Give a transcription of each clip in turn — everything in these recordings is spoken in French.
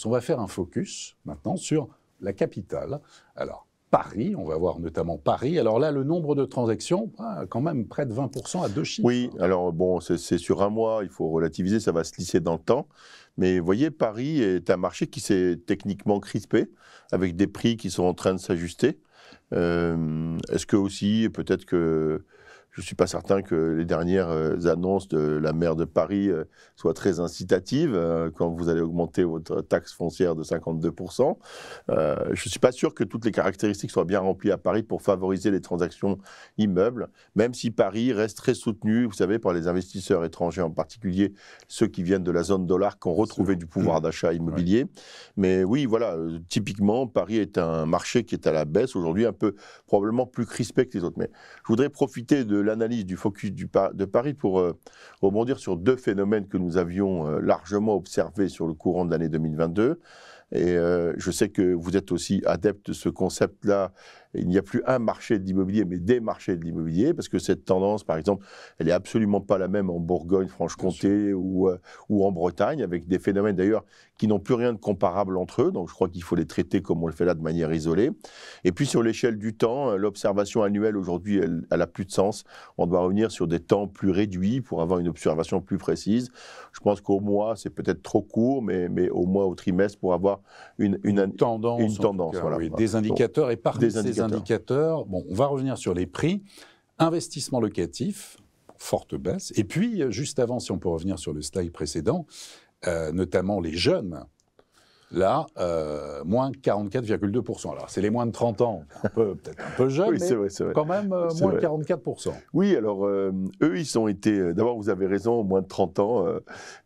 On va faire un focus maintenant sur la capitale. Alors, Paris, on va voir notamment Paris. Alors là, le nombre de transactions, quand même près de 20% à deux chiffres. Oui, alors bon, c'est sur un mois, il faut relativiser, ça va se lisser dans le temps. Mais vous voyez, Paris est un marché qui s'est techniquement crispé, avec des prix qui sont en train de s'ajuster. Est-ce que aussi, peut-être que je ne suis pas certain que les dernières annonces de la maire de Paris soient très incitatives quand vous allez augmenter votre taxe foncière de 52%. Je ne suis pas sûr que toutes les caractéristiques soient bien remplies à Paris pour favoriser les transactions immeubles, même si Paris reste très soutenu, vous savez, par les investisseurs étrangers, en particulier ceux qui viennent de la zone dollar, qui ont retrouvé du pouvoir d'achat immobilier. Ouais. Mais oui, voilà, typiquement, Paris est un marché qui est à la baisse aujourd'hui, un peu probablement plus crispé que les autres. Mais je voudrais profiter de l'analyse du focus de Paris pour rebondir sur deux phénomènes que nous avions largement observés sur le courant de l'année 2022. Et je sais que vous êtes aussi adepte de ce concept-là. Il n'y a plus un marché de l'immobilier, mais des marchés de l'immobilier, parce que cette tendance, par exemple, elle n'est absolument pas la même en Bourgogne-Franche-Comté ou en Bretagne, avec des phénomènes d'ailleurs qui n'ont plus rien de comparable entre eux. Donc je crois qu'il faut les traiter comme on le fait là, de manière isolée. Et puis sur l'échelle du temps, l'observation annuelle aujourd'hui, elle a plus de sens. On doit revenir sur des temps plus réduits pour avoir une observation plus précise. Je pense qu'au mois, c'est peut-être trop court, mais au mois, au trimestre, pour avoir une tendance. Voilà. Oui, des indicateurs. Et parmi ces indicateurs, bon, on va revenir sur les prix. Investissement locatif, forte baisse. Et puis, juste avant, si on peut revenir sur le slide précédent, notamment les jeunes. Là, moins 44,2%. Alors, c'est les moins de 30 ans, peut-être un peu jeunes, oui, mais c'est vrai. Quand même moins 44%. Oui, alors, eux, ils ont été... D'abord, vous avez raison, moins de 30 ans.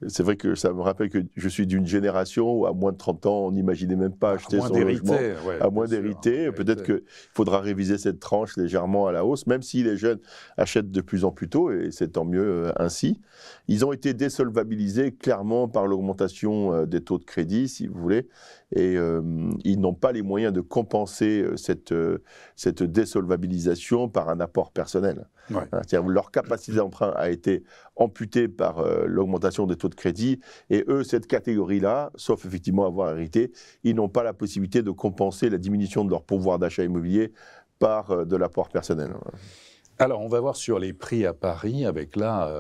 C'est vrai que ça me rappelle que je suis d'une génération où, à moins de 30 ans, on n'imaginait même pas acheter son logement. À moins d'hériter. Peut-être qu'il faudra réviser cette tranche légèrement à la hausse, même si les jeunes achètent de plus en plus tôt, et c'est tant mieux ainsi. Ils ont été désolvabilisés clairement par l'augmentation des taux de crédit, si vous voulez. Et ils n'ont pas les moyens de compenser cette désolvabilisation par un apport personnel. Ouais. C'est-à-dire que leur capacité d'emprunt a été amputée par l'augmentation des taux de crédit, et eux, cette catégorie-là, sauf effectivement avoir hérité, ils n'ont pas la possibilité de compenser la diminution de leur pouvoir d'achat immobilier par de l'apport personnel. Alors, on va voir sur les prix à Paris, avec là,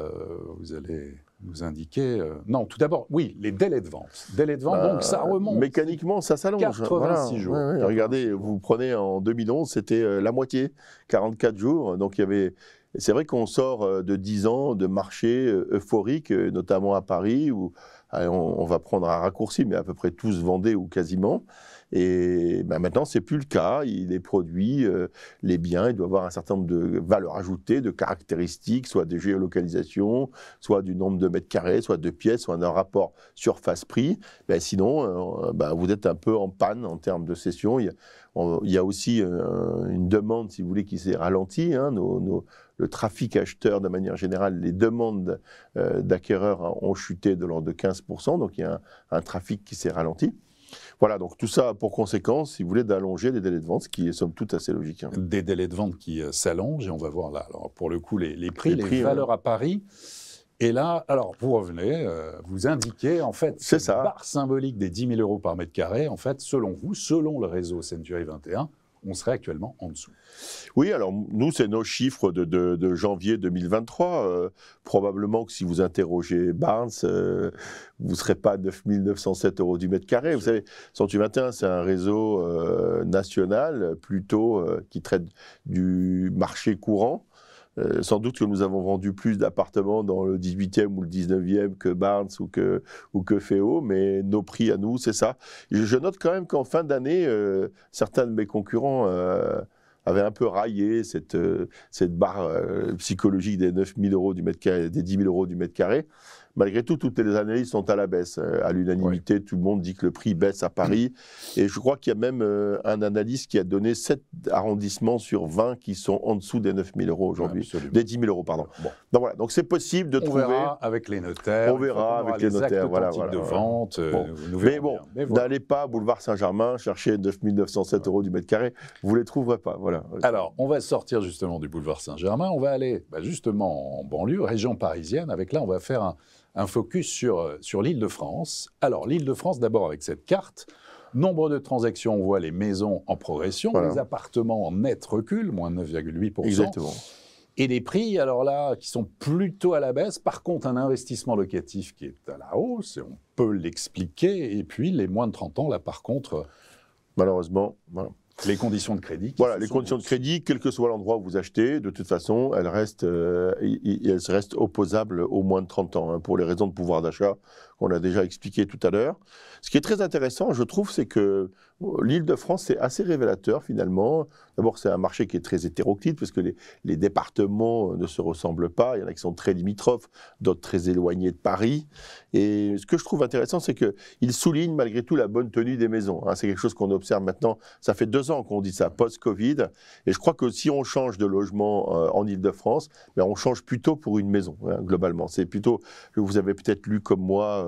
vous allez nous indiquer... Non, tout d'abord, oui, les délais de vente. Délais de vente, donc ça remonte. Mécaniquement, ça s'allonge. 86 jours. Ouais, regardez, vous prenez en 2011, c'était la moitié, 44 jours. Donc, il y avait... C'est vrai qu'on sort de 10 ans de marché euphorique, notamment à Paris, où on va prendre un raccourci, mais à peu près tous vendaient ou quasiment. Et maintenant, ce n'est plus le cas. Les produits, les biens, ils doivent avoir un certain nombre de valeurs ajoutées, de caractéristiques, soit de géolocalisation, soit du nombre de mètres carrés, soit de pièces, soit d'un rapport surface-prix. Sinon, vous êtes un peu en panne en termes de cession. Il y a aussi une demande, si vous voulez, qui s'est ralentie. Le trafic acheteur, de manière générale, les demandes d'acquéreurs ont chuté de l'ordre de 15%. Donc, il y a un trafic qui s'est ralenti. Voilà, donc tout ça a pour conséquence, si vous voulez, d'allonger les délais de vente, ce qui est somme toute assez logique. Des délais de vente qui s'allongent, et on va voir là, alors pour le coup, les prix, les valeurs à Paris. Et là, alors, vous revenez, vous indiquez, en fait, cette barre symbolique des 10 000 euros par mètre carré, en fait, selon vous, selon le réseau Century 21, on serait actuellement en dessous. Oui, alors nous, c'est nos chiffres de janvier 2023. Probablement que si vous interrogez Barnes, vous ne serez pas à 9 907 euros du mètre carré. Vous savez, Century 21, c'est un réseau national plutôt qui traite du marché courant. Sans doute que nous avons vendu plus d'appartements dans le 18e ou le 19e que Barnes ou que Féo, mais nos prix à nous, c'est ça. Je note quand même qu'en fin d'année, certains de mes concurrents avaient un peu raillé cette barre psychologique des 9 000 euros du mètre carré, des 10 000 euros du mètre carré. Malgré tout, toutes les analyses sont à la baisse. À l'unanimité, oui. Tout le monde dit que le prix baisse à Paris. Et je crois qu'il y a même un analyste qui a donné 7 arrondissements sur 20 qui sont en dessous des 9 000 euros aujourd'hui. Des 10 000 euros, pardon. Bon. Donc voilà, donc c'est possible de trouver... On verra avec les notaires. On verra avec les notaires. Voilà, de vente. Mais bon, n'allez pas boulevard Saint-Germain chercher 9 907 euros du mètre carré. Vous ne les trouverez pas. Voilà. Alors, on va sortir justement du boulevard Saint-Germain. On va aller justement en banlieue, région parisienne. Avec là, on va faire un focus sur l'Île-de-France. Alors, l'Île-de-France, d'abord avec cette carte. Nombre de transactions, on voit les maisons en progression, les appartements en net recul, moins 9,8%. Exactement. Et les prix, alors là, qui sont plutôt à la baisse. Par contre, un investissement locatif qui est à la hausse, et on peut l'expliquer. Et puis, les moins de 30 ans, là, par contre... Malheureusement, voilà. Les conditions de crédit. Voilà, les conditions de crédit, quel que soit l'endroit où vous achetez, de toute façon, elles restent opposables aux moins de 30 ans, hein, pour les raisons de pouvoir d'achat qu'on a déjà expliqué tout à l'heure. Ce qui est très intéressant, je trouve, c'est que l'Île-de-France, c'est assez révélateur, finalement. D'abord, c'est un marché qui est très hétéroclite, parce que les départements ne se ressemblent pas. Il y en a qui sont très limitrophes, d'autres très éloignés de Paris. Et ce que je trouve intéressant, c'est qu'il souligne malgré tout la bonne tenue des maisons. Hein. C'est quelque chose qu'on observe maintenant. Ça fait 2 ans qu'on dit ça, post-Covid. Et je crois que si on change de logement en Île-de-France, ben on change plutôt pour une maison, hein, globalement. C'est plutôt, vous avez peut-être lu comme moi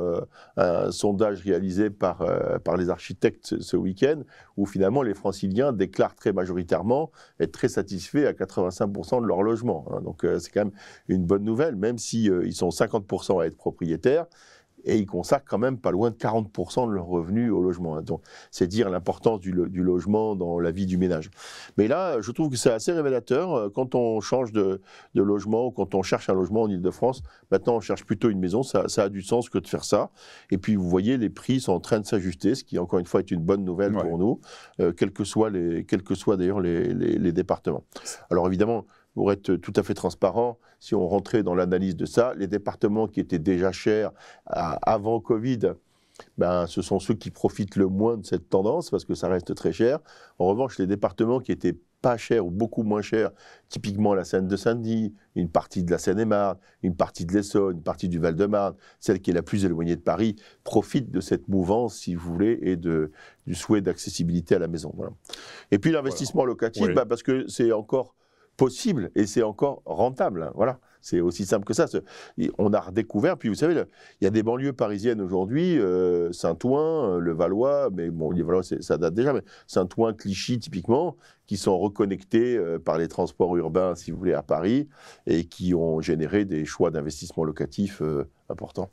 un sondage réalisé par les architectes ce week-end, où finalement les Franciliens déclarent très majoritairement être très satisfaits à 85% de leur logement. Hein. Donc c'est quand même une bonne nouvelle, même si ils sont 50% à être propriétaires. Et ils consacrent quand même pas loin de 40% de leurs revenus au logement. Donc, c'est dire l'importance du logement dans la vie du ménage. Mais là, je trouve que c'est assez révélateur. Quand on change de logement ou quand on cherche un logement en Île-de-France, maintenant on cherche plutôt une maison. Ça a du sens que de faire ça. Et puis, vous voyez, les prix sont en train de s'ajuster, ce qui, encore une fois, est une bonne nouvelle pour nous, quels que soient d'ailleurs les départements. Alors, évidemment, pour être tout à fait transparent, si on rentrait dans l'analyse de ça, les départements qui étaient déjà chers avant Covid, ben, ce sont ceux qui profitent le moins de cette tendance, parce que ça reste très cher. En revanche, les départements qui étaient pas chers ou beaucoup moins chers, typiquement la Seine-de-Saint-Denis, une partie de la Seine-et-Marne, une partie de l'Essonne, une partie du Val-de-Marne, celle qui est la plus éloignée de Paris, profitent de cette mouvance, si vous voulez, et du souhait d'accessibilité à la maison. Voilà. Et puis l'investissement locatif, ben, parce que c'est encore possible et c'est encore rentable. Voilà, c'est aussi simple que ça. On a redécouvert, puis vous savez, il y a des banlieues parisiennes aujourd'hui, Saint-Ouen, Levallois, mais bon, Levallois, ça date déjà, mais Saint-Ouen, Clichy, typiquement, qui sont reconnectés par les transports urbains, si vous voulez, à Paris, et qui ont généré des choix d'investissement locatif importants.